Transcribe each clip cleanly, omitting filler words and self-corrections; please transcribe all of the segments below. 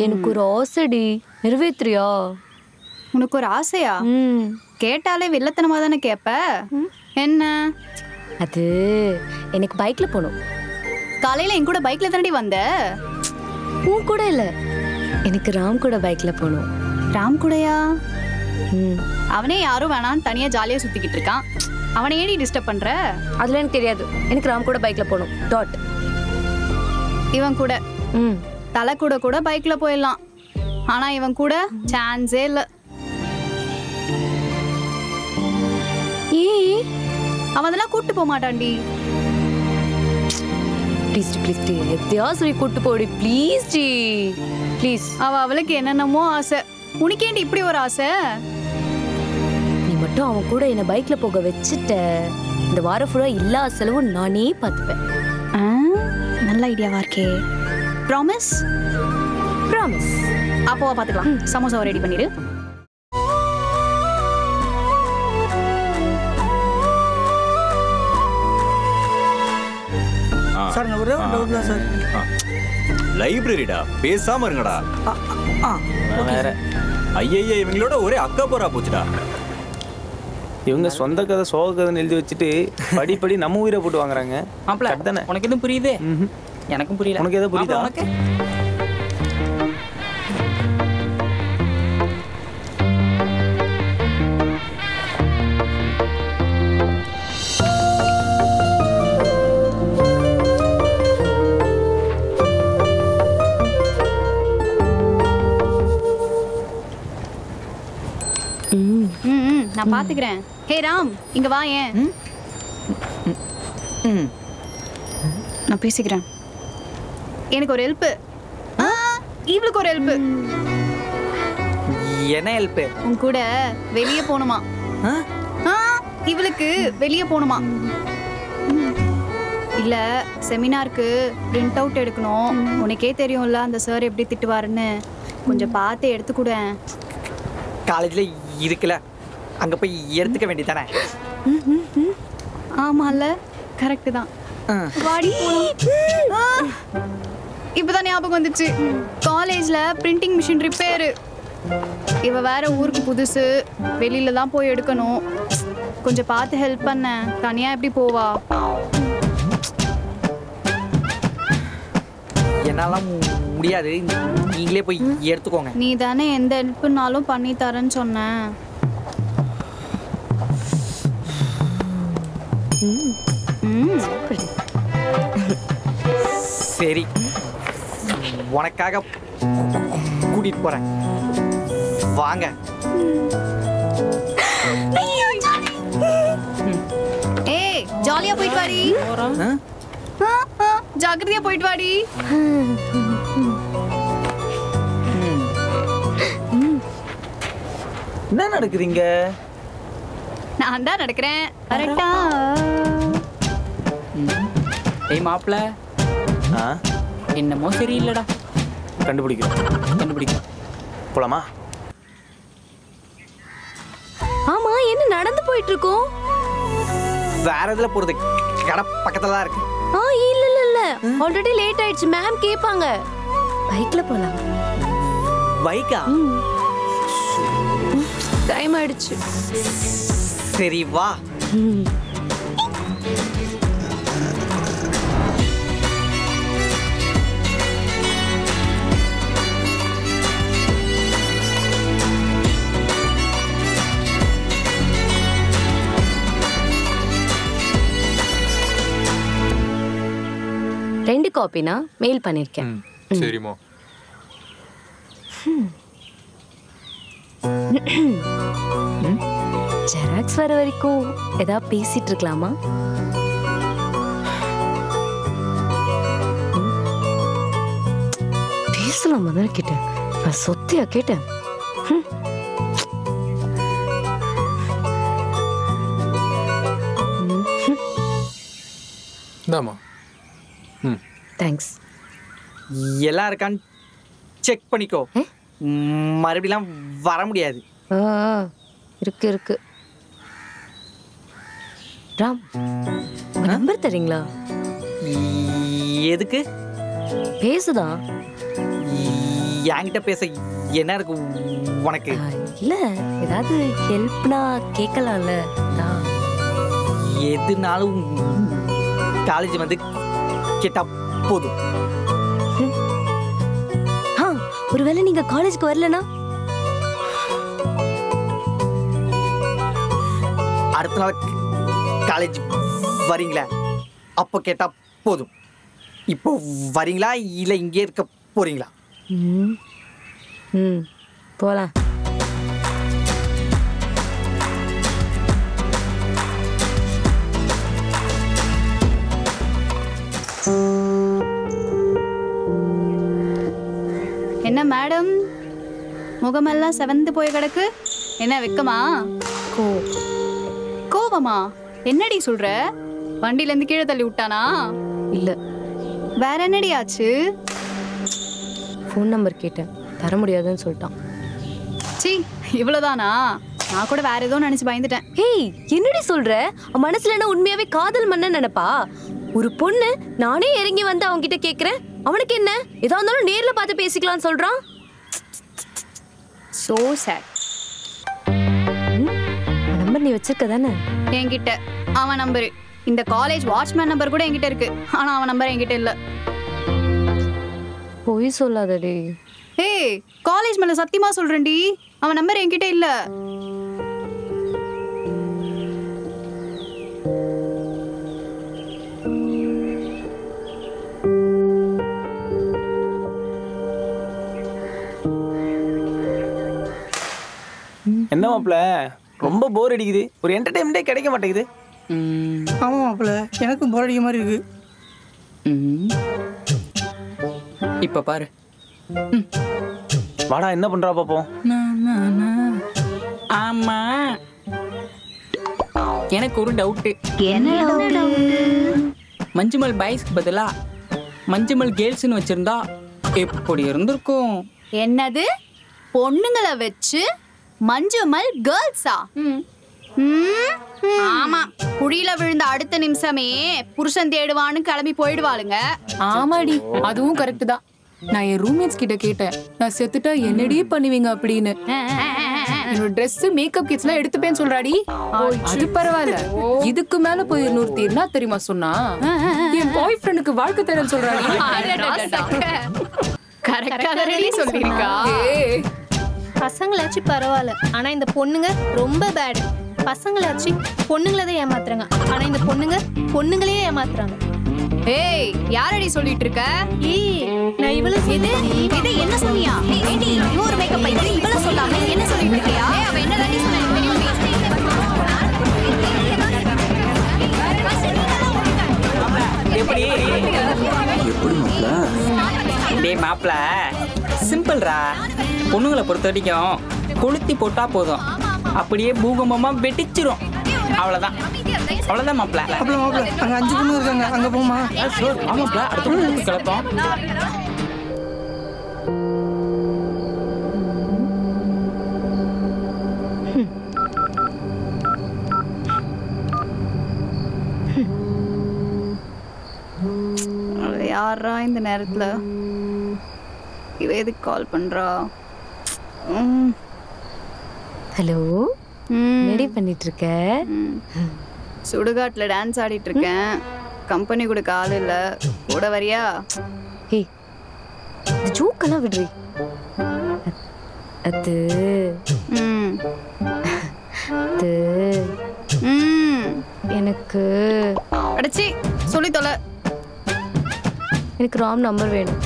எனக்கு ஒரு ஆசைடி, நிறைவேத்துறியா? உனக்கு ஒரு ஆசையா? கேட்டாலே வில்லத்தனமா தானே கேட்ப. என்ன அது? எனக்கு பைக்ல போகணும். காலையில என் கூட பைக்ல தானடி வந்த? உன் கூட இல்ல, எனக்கு ராம் கூட பைக்ல போகணும். ராம் கூடயா? அவனே யாரும் வேணான்னு தனியா ஜாலியா சுத்திக்கிட்டு இருக்கான். அவனை ஏடி டிஸ்டர்ப் பண்ற? அதுல எனக்கு தெரியாது. எனக்கு ராம் கூட பைக்ல போகணும். டாட். இவன் கூட தலை கூட கூட பைக்ல போயிடலாம். ஆனா இவன் கூட சான்ஸே இல்ல. அவன் அதெல்லாம் கூட்டு போக மாட்டான்டி. ப்ளீஸ் ப்ளீஸ் டி, எத்தையா சொல்லி கூட்டு போடி ப்ளீஸ் டி ப்ளீஸ். அவளுக்கு என்னென்னமோ ஆசை. உனக்கேண்டி இப்படி ஒரு ஆசை? நீ மட்டும் அவன் கூட என்ன பைக்ல போக வச்சுட்ட, இந்த வாரம் ஃபுல்லா எல்லா செலவும் நானே பார்த்துப்பேன். நல்ல ஐடியாவா இருக்கே. ப்ராமிஸ்? ப்ராமிஸ். அப்போ பாத்துக்கலாம். சமோசா ரெடி பண்ணிடு. சார் நான் ஒரே ஒரு டவுட் தான் சார். லைப்ரரிடா, பேசாம இருங்கடா. வேற ஐயய்ய, இவங்களோட ஒரே அக்கா போரா போச்சுடா. இவங்க சொந்த கதை சோக கதைன்னு எழுதி வச்சுட்டு படி நம்ம உயிரை போட்டு வாங்குறாங்க. தானே உனக்கு எதுவும் புரியுதே? எனக்கும் புரியல. உனக்கு எதாவது புரியுதா? உனக்கு நான் பாத்துக்கிறேன். ஹே ராம், இங்க வா. ஏன் நான் பேசிக்கிறேன். எனக்கு ஒரு ஹெல்ப். இவளுக்கு ஒரு ஹெல்ப். என்ன ஹெல்ப்? உன் கூட வெளியே போணுமா? இவளுக்கு வெளியே போணுமா? இல்ல, செமினாருக்கு பிரிண்ட் அவுட் எடுக்கணும். உனக்கே தெரியும்ல அந்த சார் எப்படி திட்டுவாருன்னு. கொஞ்சம் பார்த்து எடுத்துக்கூட. காலேஜ்ல இருக்குல்ல, அங்க போய் எடுத்துக்க வேண்டியதானே? ஆமால, கரெக்ட் தான். வாடி போலாம். இப்பதான் ஞாபகம் வந்துச்சு, காலேஜ்ல பிரிண்டிங் மிஷின் ரிப்பேரு. இவ வேற ஊருக்கு புதுசு, வெளியில தான் போய் எடுக்கணும். கொஞ்சம் பார்த்து ஹெல்ப் பண்ண. தனியா எப்படி போவா? என்னால முடியாது, நீங்களே போய் எடுத்துக்கோங்க. நீ தானே எந்த ஹெல்ப்னாலும் பண்ணி தரேன்னு சொன்ன. சரி, உனக்காக கூட்டிட்டு போறேன். வாங்க. ஏய், ஜாலியா போயிட்டு வாடி. ஜாக்கிரதையா போயிட்டு வாடி. என்ன நடக்குதுங்க? நான் தான் நடக்கிறேன். கரெக்டா? ஏய் மாப்ள, என்னமோ சரியில்லடா. கண்டுபிடிக்கிறோம். போலாமா? ஆமா, என்ன நடந்து போயிட்டு இருக்கோம்? வேற எதுல போறது? கடை பக்கத்துல தான் இருக்கு. இல்ல ஆல்ரெடி லேட் ஆயிடுச்சு. மேம் கேட்பாங்க. பைக்ல போலாம். பைக்கா? டைம் ஆயிடுச்சு. சரி வா. ரெண்டு காப்பினா மெயில் பண்ணிருக்கேன். சரிமா. ஜெராக்ஸ் வர வரைக்கும் ஏதாவது பேசிட்டு இருக்கலாமா? பேசலாமா தான் கேட்டேன். நான் சொத்தையா கேட்டேன். தேங்க்ஸ். எல்லாம் இருக்கான்னு செக் பண்ணிக்கோ. மறுபடியும் வர முடியாது. இருக்கு. ராம், நம்பர் தரீங்களா? எதுக்கு? பேசுதான். என்கிட்ட பேச என்ன இருக்கு உனக்கு? இல்ல ஏதாவது ஹெல்ப்னா கேட்கலாம்ல. எதுனாலும் காலேஜ் வந்து கேட்டா போதும். ஒருவேளை நீங்க காலேஜ்க்கு வரலனா அடுத்த நாள் காலேஜ் வரீங்களா அப்போ கேட்டா போதும். இப்போ வரீங்களா இல்ல இங்கே இருக்க போறீங்களா? போலாம். என்ன மேடம் முகமெல்லாம் செவந்து போய் கிடக்கு? என்ன வெக்கமா? கோவமா? என்னடி சொல்ற? வண்டியில இருந்து கீழே தள்ளி விட்டானா? இல்ல. வேற என்னடி ஆச்சு? ஃபோன் நம்பர் கேட்டேன், தர முடியாதுன்னு சொல்லிட்டான். சீ, இவ்வளவுதானா? நான் கூட வேற ஏதோ நினைச்சு பயந்துட்டேன். ஹேய், என்னடி சொல்ற? மனசுல என்ன உண்மையாவே காதல் மன்ன நினைப்பா? ஒரு பொண்ணு நானே இறங்கி வந்து அவங்க கிட்ட கேக்குறேன், அவனுக்கு என்ன ஏதா இருந்தாலும் நேர்ல பார்த்து பேசிக்கலாம்னு சொல்றான். So sad. நம்பர் நீ வச்சிருக்க தானே? என்கிட்ட அவன் நம்பரு, இந்த காலேஜ் வாட்ச்மேன் நம்பர் கூட என்கிட்ட இருக்கு. ஆனா அவன் நம்பர் என்கிட்ட இல்ல. பொய் சொல்லாதடி. ஏய், காலேஜ் மேல சத்தியமா சொல்றேன்டி, அவன் நம்பர் என்கிட்ட இல்ல. என்ன மாப்பிள்ள ரொம்ப போர் அடிக்குது, ஒரு என்டர்டைன்மெண்டே கிடைக்க மாட்டேங்குது. ஆமாம் மாப்பிள்ள, எனக்கும் போர் அடிக்க மாதிரி இருக்கு. இப்ப பாரு. வாடா, என்ன பண்றா பாப்போம். ஆமா, எனக்கு ஒரு டவுட்டு. மஞ்சுமல் பாய்ஸ்க்கு பதிலா மஞ்சுமல் கேர்ள்ஸ்னு வச்சிருந்தா எப்படி இருந்திருக்கும்? என்னது? பொண்ணுங்களை வச்சு மஞ்சுமல் கேர்ள்ஸா? ஆமா, குழியில விழுந்த அடுத்த நிமிஷமே புருஷன் தேடுவான்னு கிளம்பி போயிடுவாளுங்க. ஆமாடி, அதுவும் கரெக்ட் தான். நான் என் ரூம்மேட்ஸ் கிட்ட கேட்டேன், நான் செத்துட்டா என்னடி பண்ணுவீங்க அப்படின்னு. என்னோட ட்ரெஸ் மேக்கப் கிட்ஸ் எல்லாம் எடுத்துப்பேன்னு சொல்றாடி. அது பரவாயில்ல, இதுக்கு மேல போய் நூர்த்தி என்ன தெரியுமா சொன்னா, என் பாய் ஃப்ரெண்டுக்கு வாழ்க்கை தரேன்னு சொல்றாடி. கரெக்டா சொல்லிருக்கா. பசங்களாச்சும் பரவாயில்ல, ஆனா இந்த பொண்ணுங்க ரொம்ப பேட். பசங்களாச்சும் பொண்ணுங்களை தான் ஏமாத்துறாங்க, ஆனா இந்த பொண்ணுங்க பொண்ணுங்களே ஏமாத்துறாங்க. ஏய், யாரடி சொல்லிட்டு இருக்க? ஏய், நான் இவ்வளவு இது என்ன சொன்னியா? ஏடி, இன்னொரு மேக்கப் பையன் இவ்வளவு சொல்லாம என்ன சொல்லிட்டு இருக்கியா? அவ என்னதாடி சொன்னா எனக்கு தெரியும். எப்படி டேய் மாப்ள, சிம்பிள்ரா. பொண்ணுங்களை பொறுத்த வரைக்கும் கொளுத்தி போட்டா போதும், அப்படியே பூகம்பமா வெட்டிச்சிரும். அவ்வளவுதான், அவ்வளவுதான் மாப்ள. மாப்பிள்ள மாப்பிள்ள, அங்க 5 பொண்ணு இருக்காங்க, அங்க போமா? ஆமாப்ல, அடுத்த பொண்ணு கிளப்போம். யாரா இந்த நேரத்துல? இவ எதுக்கு கால் பண்றா? ஹலோ, ரெடி பண்ணிட்டு இருக்க? சுடுகாட்டுல டான்ஸ் ஆடிட்டு இருக்கேன். கம்பெனி கொடுக்க ஆள் இல்ல, கூட வரியா? ஏய், இந்த ஜோக்கெல்லாம் விடுறி. அது அது எனக்கு அடிச்சி சொல்லி தொலை. எனக்கு ராம் நம்பர் வேணும்.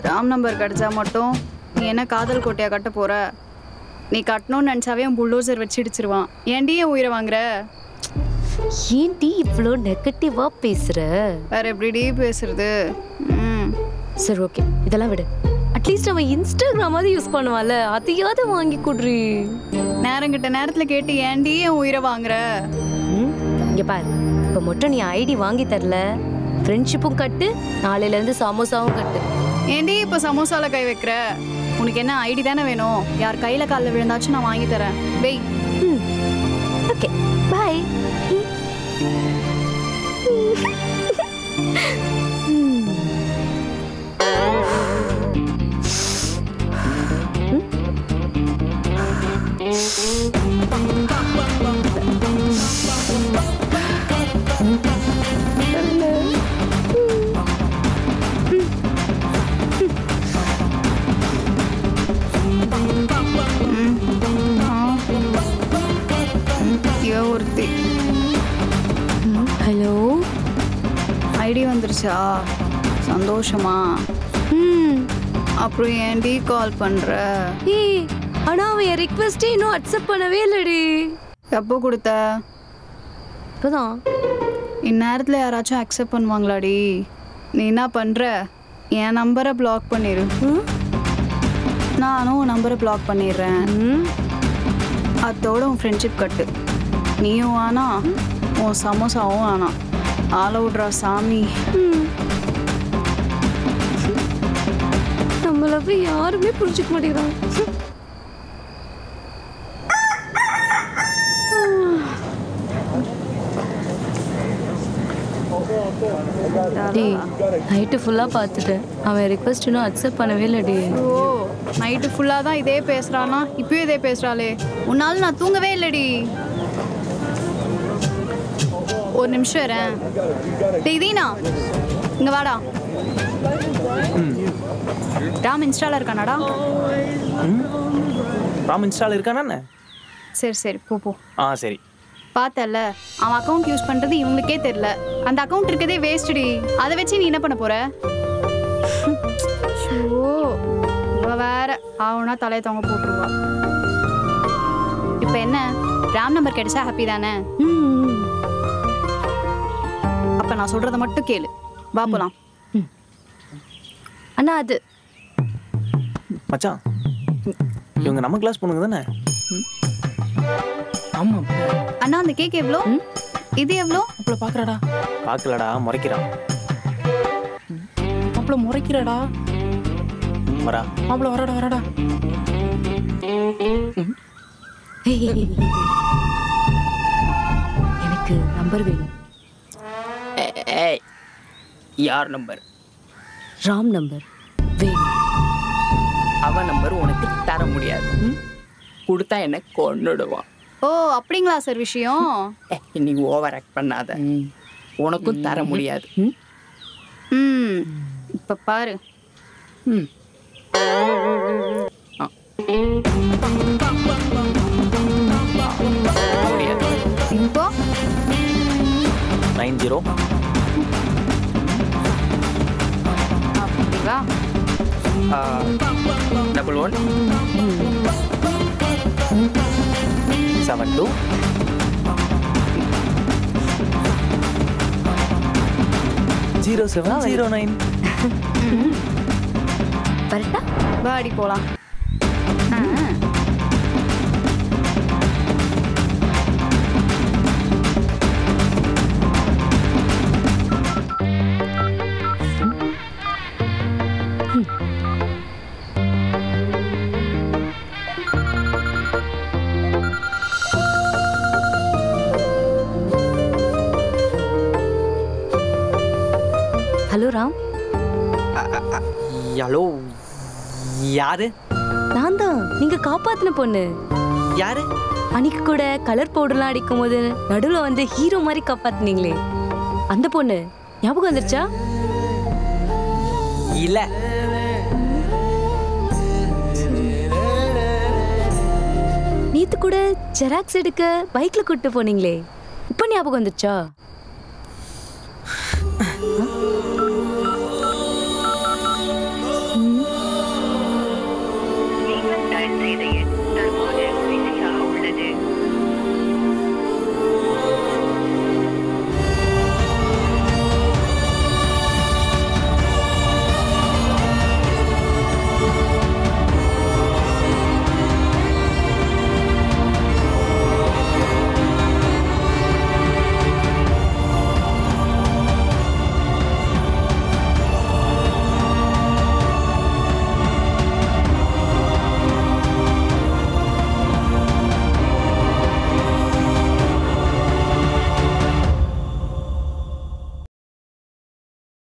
ராம் நம்பர் கிடைச்சா மட்டும் நீ என்ன காதல் கோட்டையா கட்ட போற? நீ கட்டணும்னு நினைச்சாவே புல்டோசர் வச்சு இடிச்சிருவான். ஏன்டி என் உயிரை வாங்குற? ஏன்டி இவ்வளோ நெகட்டிவா பேசுற? வேற எப்படிடி பேசுறது? சரி, ஓகே, இதெல்லாம் விடு. அட்லீஸ்ட் அவன் இன்ஸ்டாகிராமாவது யூஸ் பண்ணுவான்ல, அதையாவது வாங்கி கொடுறி. நேரங்கிட்ட நேரத்துல கேட்டு ஏன்டி என் உயிரை வாங்குற? இங்க பாரு, இப்போ மட்டும் நீ ஐடி வாங்கி தரல, ஃப்ரெண்ட்ஷிப்பும் கட்டு, நாளையில இருந்து சமோசாவும் கட்டு. ஏன்டி இப்போ சமோசால கை வைக்கிற? உனக்கு என்ன ஐடி தானே வேணும்? யார் கையில காலில் விழுந்தாச்சும் நான் வாங்கி தரேன். வெய். Okay, bye. ஐயோ ஒருத்தி. ஹலோ, ஐடி வந்துருச்சா? சந்தோஷமா? அப்புறம் ஏன்டி கால் பண்ற? ஏய், ஆனா அவன் என் ரிக்வெஸ்டே இன்னும் அக்செப்ட் பண்ணவே இல்லடி. எப்போ கொடுத்த? இப்பதான். இந்நேரத்தில் யாராச்சும் அக்செப்ட் பண்ணுவாங்களாடி? நீ என்ன பண்ற? என் நம்பரை பிளாக் பண்ணிடு. நானும் உன் நம்பரை பிளாக் பண்ணிடுறேன். அதோட உன் ஃப்ரெண்ட்ஷிப் கட்டு. நீயும் ஆனா உன் சமோசாவும் ஆனா ஆள விட்றா சாமி. நம்மள போய் யாருமே புரிஞ்சுக்க மாட்டேங்கிறாங்க. நைட்டு ஃபுல்லாக பார்த்துட்டேன். அவன் ரிக்வெஸ்ட் இன்னும் அக்செப்ட் பண்ணவே இல்லடி. ஓ, நைட்டு ஃபுல்லாக தான் இதே பேசுகிறானா? இப்பயும் இதே பேசுகிறாளே. உன்னால நான் தூங்கவே இல்லடி. ஒரு நிமிஷம் வரேன். டேய் தீனா, இங்கே வாடா. ராம் இன்ஸ்டால இருக்கானாடா? ராம் இன்ஸ்டால இருக்கானா? சரி சரி போ போ. சரி. பார்த்தல, அவன் அக்கௌண்ட் யூஸ் பண்ணுறது இவங்களுக்கே தெரியல. அந்த அக்கௌண்ட் இருக்கதே வேஸ்ட்டுடி. அதை வச்சு நீ என்ன பண்ண போற? ஷோ, இவ வேற ஆவுனா தலையை தொங்க போட்டுருவா. இப்போ என்ன, ராம் நம்பர் கிடைச்சா ஹாப்பி தானே? அப்போ நான் சொல்கிறத மட்டும் கேளு. வா போலாம். அண்ணா அது மச்சான், இவங்க நம்ம கிளாஸ் பொண்ணுங்க தானே? ஆமா அண்ணா, அந்த கேக் எவ்வளோ? இது எவ்வளோ? அப்பள பாக்குறடா. பார்க்கலடா, முறைக்கிறான். அப்பள முறைக்கிறடா. வரா அப்பள வரடா. எனக்கு நம்பர் வேணும். ஏய், யார் நம்பர்? ராம் நம்பர் வேணும். அவன் நம்பர் உனக்கு தர முடியாது. கொடுத்தா என்ன கொன்னுடுவான். ஓ, அப்படிங்களா சார் விஷயம்? இன்னைக்கு ஓவர் ஆக்ட் பண்ணாத. உனக்கும் தர முடியாது. இப்போ பாரு. இப்போ 90 அப்படிவா? 11 72 0709. வரட்டா? வாடி போலாம். ஹலோ ராம். ஹலோ, யாரு? நான் தான், நீங்க காப்பாத்தின பொண்ணு. யாரு? அன்னைக்கு கூட கலர் பவுடர்லாம் அடிக்கும் போது நடுவில் வந்து ஹீரோ மாதிரி காப்பாத்தினீங்களே, அந்த பொண்ணு ஞாபகம் வந்துருச்சா? இல்ல. நேத்து கூட ஜெராக்ஸ் எடுக்க பைக்ல கூட்டு போனீங்களே, இப்ப ஞாபகம் வந்துச்சா?